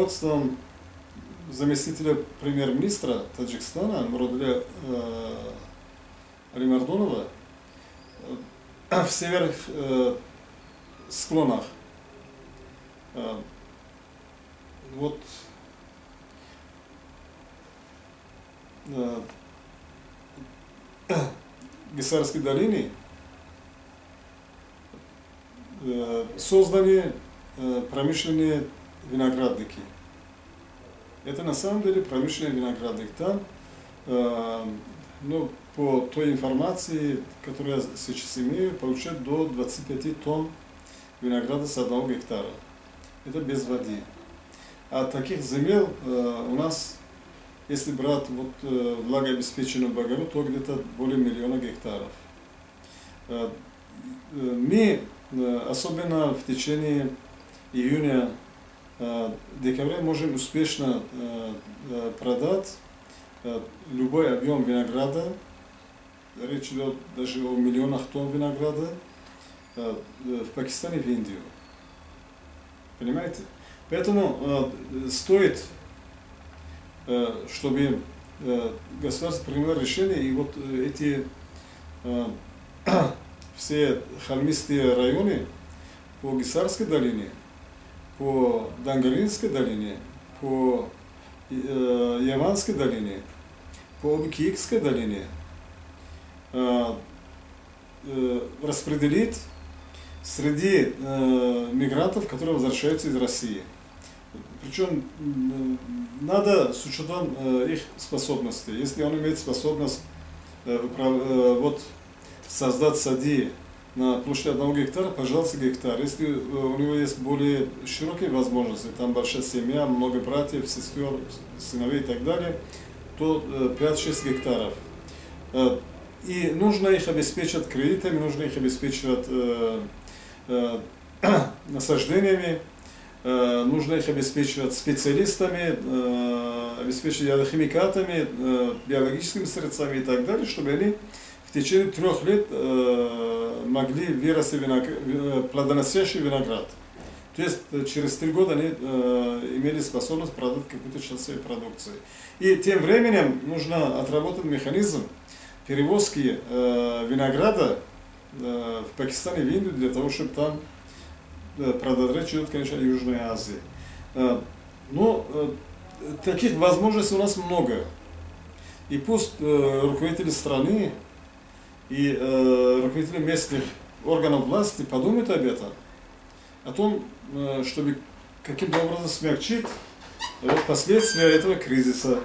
руководством заместителя премьер-министра Таджикистана Мурадали Алимардонова в северных склонах вот Гисарской долине созданы промышленные виноградники. Это на самом деле промышленный виноградник. Там, ну, по той информации, которую я сейчас имею, получают до 25 тонн винограда с 1 гектара. Это без воды. А таких земель у нас, если брать вот, влагообеспеченную Багару, то где-то более 1 миллиона гектаров. Мы, особенно в течение июня-декабря, можем успешно продать любой объем винограда. Речь идет даже о миллионах тонн винограда в Пакистане и в Индию. Понимаете? Поэтому стоит, чтобы государство приняло решение, и вот эти все холмистые районы по Гисарской долине, по Дангалинской долине, по Яванской долине, по Обикиикской долине распределить среди мигрантов, которые возвращаются из России. Причем надо с учетом их способностей. Если он имеет способность вот, создать сады на площади 1 гектара, пожалуйста, гектар. Если у него есть более широкие возможности, там большая семья, много братьев, сестер, сыновей и так далее, то 5-6 гектаров. И нужно их обеспечивать кредитами, нужно их обеспечивать насаждениями, нужно их обеспечивать специалистами, обеспечивать химикатами, биологическими средствами и так далее, чтобы они в течение 3 лет могли вырасти плодоносящий виноград. То есть через 3 года они имели способность продать какую-то часть своей продукции. И тем временем нужно отработать механизм перевозки винограда в Пакистан и в Индию для того, чтобы там продать. Речь идет, конечно, о Южной Азии. Но таких возможностей у нас много. И пусть руководители страны и руководители местных органов власти подумают об этом, о том, чтобы каким-то образом смягчить последствия этого кризиса.